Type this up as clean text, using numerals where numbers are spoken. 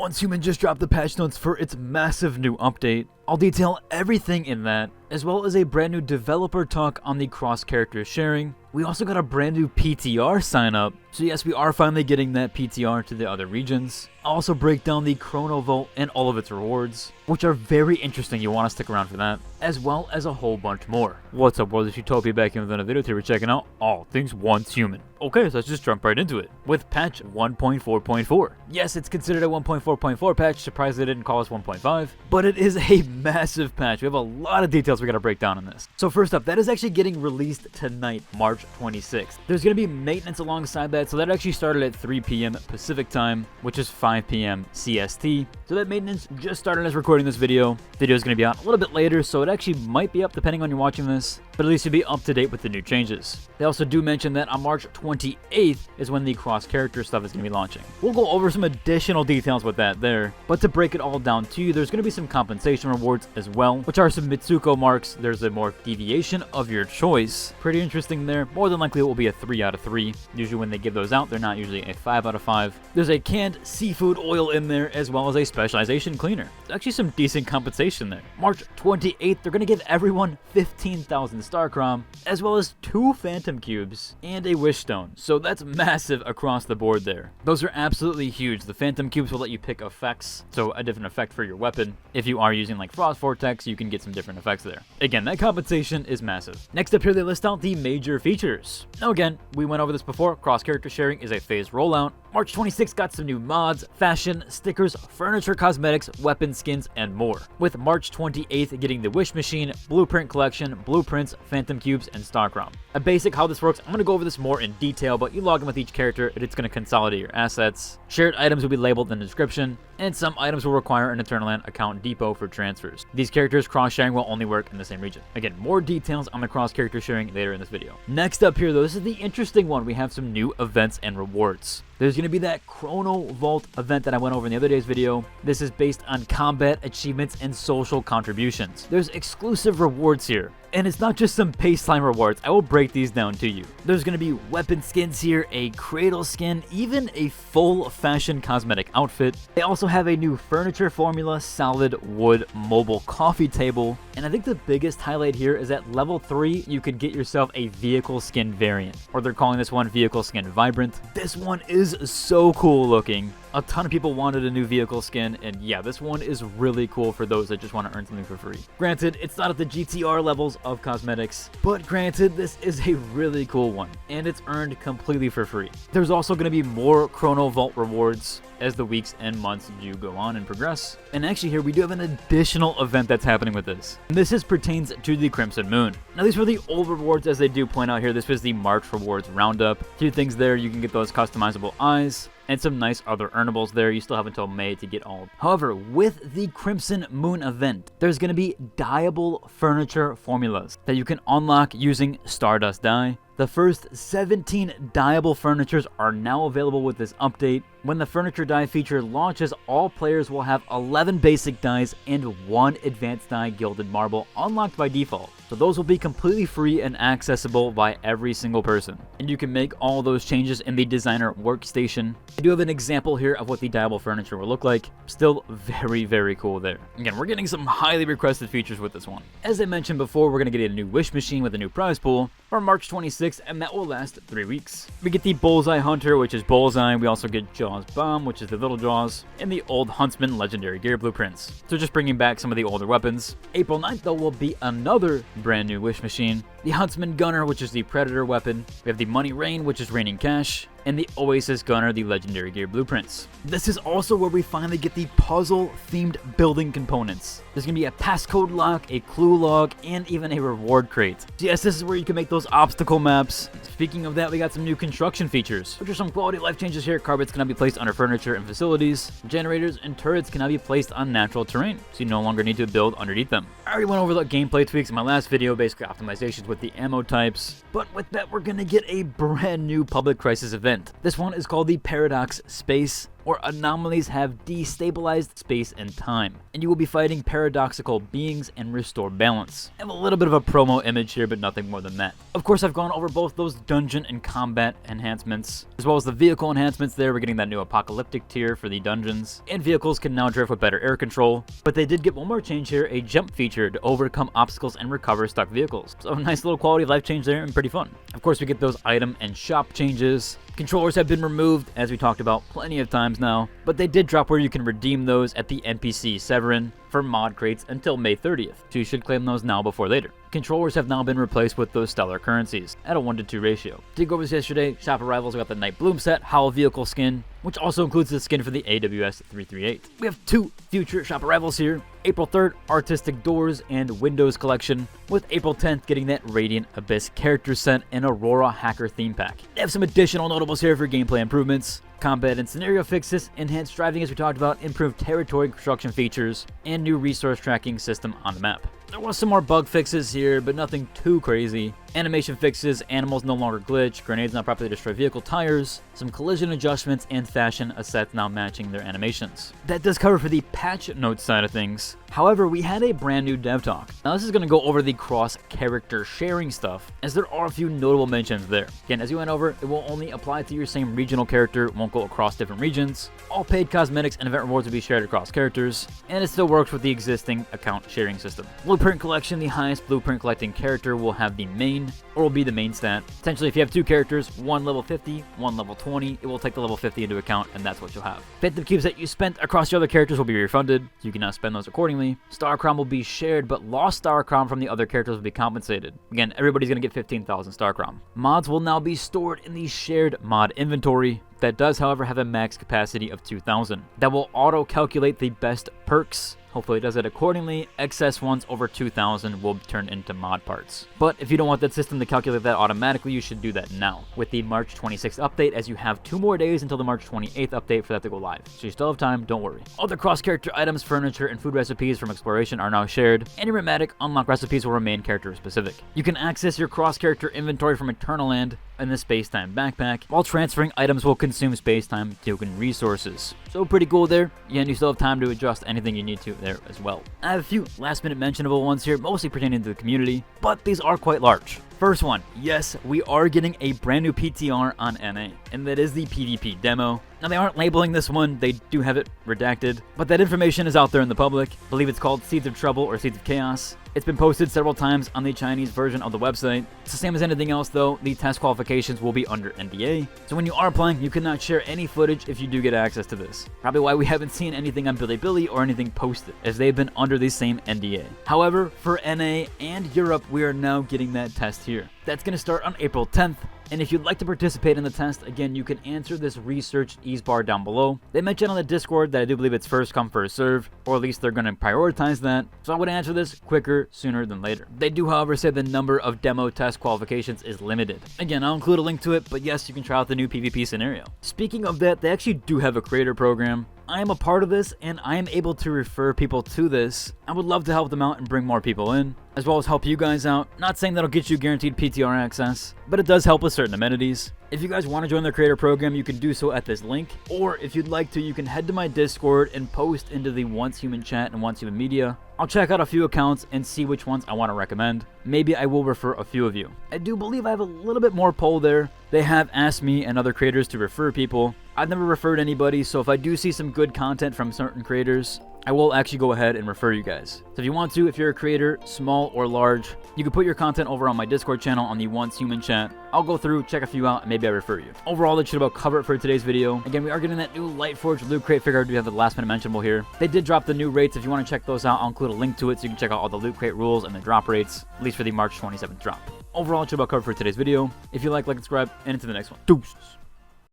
Once Human just dropped the patch notes for its massive new update. I'll detail everything in that, as well as a brand new developer talk on the cross-character sharing. We also got a brand new PTR sign up, so yes, we are finally getting that PTR to the other regions. I'll also break down the Chrono Vault and all of its rewards, which are very interesting. You want to stick around for that, as well as a whole bunch more. What's up, world? It's Utopia back in with another video today. We're checking out all things Once Human. Okay, so let's just jump right into it with patch 1.4.4. Yes, it's considered a 1.4.4 patch. Surprised they didn't call us 1.5, but it is a massive patch. We have a lot of details we gotta break down on this. So first up, that is actually getting released tonight, March 26th. There's gonna be maintenance alongside that, so that actually started at 3 p.m. Pacific time, which is 5 p.m. CST. So that maintenance just started as recording this video. Video is gonna be out a little bit later, so it actually might be up depending on you're watching this, but at least you'll be up to date with the new changes. They also do mention that on March 28th is when the cross-character stuff is going to be launching. We'll go over some additional details with that there, but to break it all down to you, there's going to be some compensation rewards as well, which are some Mitsuko marks. There's a morph deviation of your choice. Pretty interesting there. More than likely it will be a 3 out of 3. Usually when they give those out, they're not usually a 5 out of 5. There's a canned seafood oil in there, as well as a specialization cleaner. Actually some decent compensation there. March 28th, they're going to give everyone 15,000 Starcrom, as well as 2 Phantom Cubes and a Wish Stone. So that's massive across the board there. Those are absolutely huge. The Phantom Cubes will let you pick effects, so a different effect for your weapon. If you are using like Frost Vortex, you can get some different effects there. Again, that compensation is massive. Next up here, they list out the major features. Now again, we went over this before. Cross-character sharing is a phased rollout. March 26th got some new mods, fashion, stickers, furniture, cosmetics, weapon skins, and more. With March 28th getting the Wish Machine, Blueprint Collection, Blueprints, Phantom Cubes, and Starcrom. A basic how this works, I'm going to go over this more in detail, but you log in with each character and it's going to consolidate your assets. Shared items will be labeled in the description, and some items will require an Eternaland account depot for transfers. These characters cross-sharing will only work in the same region. Again, more details on the cross-character sharing later in this video. Next up here though, this is the interesting one. We have some new events and rewards. There's going to be that Chrono Vault event that I went over in the other day's video. This is based on combat, achievements, and social contributions. There's exclusive rewards here. And it's not just some baseline rewards. I will break these down to you. There's going to be weapon skins here, a cradle skin, even a full fashion cosmetic outfit. They also have a new furniture formula, solid wood mobile coffee table. And I think the biggest highlight here is at level 3, you could get yourself a vehicle skin variant. Or they're calling this one vehicle skin vibrant. This one is so cool looking. A ton of people wanted a new vehicle skin, and yeah, this one is really cool for those that just want to earn something for free. Granted, it's not at the GTR levels of cosmetics, but granted, this is a really cool one, and it's earned completely for free. There's also going to be more Chrono Vault rewards as the weeks and months do go on and progress. And actually here we do have an additional event that's happening with this. And this pertains to the Crimson Moon. Now these were the old rewards, as they do point out here. This was the March rewards roundup. 2 things there, you can get those customizable eyes and some nice other earnables there. You still have until May to get all. However, with the Crimson Moon event, there's going to be dyeable furniture formulas that you can unlock using Stardust dye. The first 17 dyeable furnitures are now available with this update. When the furniture dye feature launches, all players will have 11 basic dyes and 1 advanced dye gilded marble unlocked by default. So those will be completely free and accessible by every single person. And you can make all those changes in the designer workstation. I do have an example here of what the dyeable furniture will look like. Still very, very cool there. Again, we're getting some highly requested features with this one. As I mentioned before, we're going to get a new Wish Machine with a new prize pool for March 26th, and that will last 3 weeks. We get the Bullseye Hunter, which is Bullseye. We also get Jaws Bomb, which is the Little Jaws, and the Old Huntsman Legendary Gear Blueprints. So just bringing back some of the older weapons. April 9th, though, will be another brand new Wish Machine. The Huntsman Gunner, which is the Predator weapon. We have the Money Rain, which is raining cash, and the Oasis Gunner, the Legendary Gear Blueprints. This is also where we finally get the puzzle-themed building components. There's going to be a passcode lock, a clue log, and even a reward crate. So yes, this is where you can make those obstacle maps. Speaking of that, we got some new construction features, which are some quality life changes here. Carpets can now be placed under furniture and facilities. Generators and turrets can now be placed on natural terrain, so you no longer need to build underneath them. I already went over the gameplay tweaks in my last video, basically optimizations with the ammo types. But with that, we're going to get a brand new Public Crisis event. This one is called the Paradox Space. or anomalies have destabilized space and time, and you will be fighting paradoxical beings and restore balance. I have a little bit of a promo image here, but nothing more than that. Of course, I've gone over both those dungeon and combat enhancements, as well as the vehicle enhancements there. We're getting that new apocalyptic tier for the dungeons, and vehicles can now drift with better air control, but they did get one more change here, a jump feature to overcome obstacles and recover stuck vehicles. So a nice little quality of life change there and pretty fun. Of course, we get those item and shop changes. Controllers have been removed, as we talked about plenty of times now, but they did drop where you can redeem those at the NPC Severin for mod crates until May 30th, so you should claim those now before later. Controllers have now been replaced with those stellar currencies at a 1-to-2 ratio. Did go over this yesterday. Shop Arrivals got the Night Bloom set, Hollow Vehicle skin, which also includes the skin for the AWS 338. We have 2 future Shop Arrivals here. April 3rd, Artistic Doors and Windows Collection, with April 10th getting that Radiant Abyss character set and Aurora Hacker theme pack. They have some additional notables here for gameplay improvements, combat and scenario fixes, enhanced driving as we talked about, improved territory construction features, and new resource tracking system on the map. There was some more bug fixes here, but nothing too crazy. Animation fixes, animals no longer glitch, grenades not properly destroy vehicle tires, some collision adjustments, and fashion assets now matching their animations. That does cover for the patch notes side of things. However, we had a brand new dev talk. Now this is going to go over the cross-character sharing stuff, as there are a few notable mentions there. Again, as you went over, it will only apply to your same regional character, won't go across different regions. All paid cosmetics and event rewards will be shared across characters, and it still works with the existing account sharing system. Blueprint collection, the highest blueprint collecting character will have the main, or will be the main stat. Essentially, if you have 2 characters, one level 50, one level 20, it will take the level 50 into account, and that's what you'll have. Phantom cubes that you spent across your other characters will be refunded, so you can now spend those accordingly. Star Crown will be shared, but lost Star Crown from the other characters will be compensated. Again, everybody's going to get 15,000 Star Crown. Mods will now be stored in the shared mod inventory. That does, however, have a max capacity of 2,000. That will auto-calculate the best perks. Hopefully it does it accordingly. Excess ones over 2,000 will turn into mod parts. But if you don't want that system to calculate that automatically, you should do that now with the March 26th update, as you have 2 more days until the March 28th update for that to go live. So you still have time, don't worry. Other cross-character items, furniture, and food recipes from exploration are now shared. Any Rheumatic unlock recipes will remain character-specific. You can access your cross-character inventory from Eternal Land in the Space-Time Backpack, while transferring items will consume Space-Time token resources. So pretty cool there. And you still have time to adjust anything you need to there as well. I have a few last-minute mentionable ones here, mostly pertaining to the community, but these are quite large. First one, yes, we are getting a brand new PTR on NA, and that is the PvP demo. Now, they aren't labeling this one, they do have it redacted, but that information is out there in the public. I believe it's called Seeds of Trouble or Seeds of Chaos. It's been posted several times on the Chinese version of the website. It's the same as anything else though, the test qualifications will be under NDA. So when you are playing, you cannot share any footage if you do get access to this. Probably why we haven't seen anything on Bilibili or anything posted, as they've been under the same NDA. However, for NA and Europe, we are now getting that test here. That's going to start on April 10th. And if you'd like to participate in the test, again, you can answer this research ease bar down below. They mentioned on the Discord that I do believe it's first come, first serve, or at least they're going to prioritize that. So I would answer this quicker, sooner than later. They do, however, say the number of demo test qualifications is limited. Again, I'll include a link to it, but yes, you can try out the new PvP scenario. Speaking of that, they actually do have a creator program. I am a part of this, and I am able to refer people to this. I would love to help them out and bring more people in, as well as help you guys out. Not saying that'll get you guaranteed PTR access, but it does help with certain amenities. If you guys want to join the creator program, you can do so at this link, or if you'd like to, you can head to my Discord and post into the Once Human chat and Once Human media. I'll check out a few accounts and see which ones I want to recommend. Maybe I will refer a few of you. I do believe I have a little bit more pull there. They have asked me and other creators to refer people. I've never referred anybody, so if I do see some good content from certain creators, I will actually go ahead and refer you guys. So if you want to, if you're a creator, small or large, you can put your content over on my Discord channel on the Once Human chat. I'll go through, check a few out, and maybe I refer you. Overall, that should about cover it for today's video. Again, we are getting that new Lightforge loot crate figure. I do have the last minute mentionable here. They did drop the new rates. If you want to check those out, I'll include a link to it so you can check out all the loot crate rules and the drop rates, at least for the March 27th drop. Overall, it should about cover it for today's video. If you like, subscribe, and into the next one. Deuces.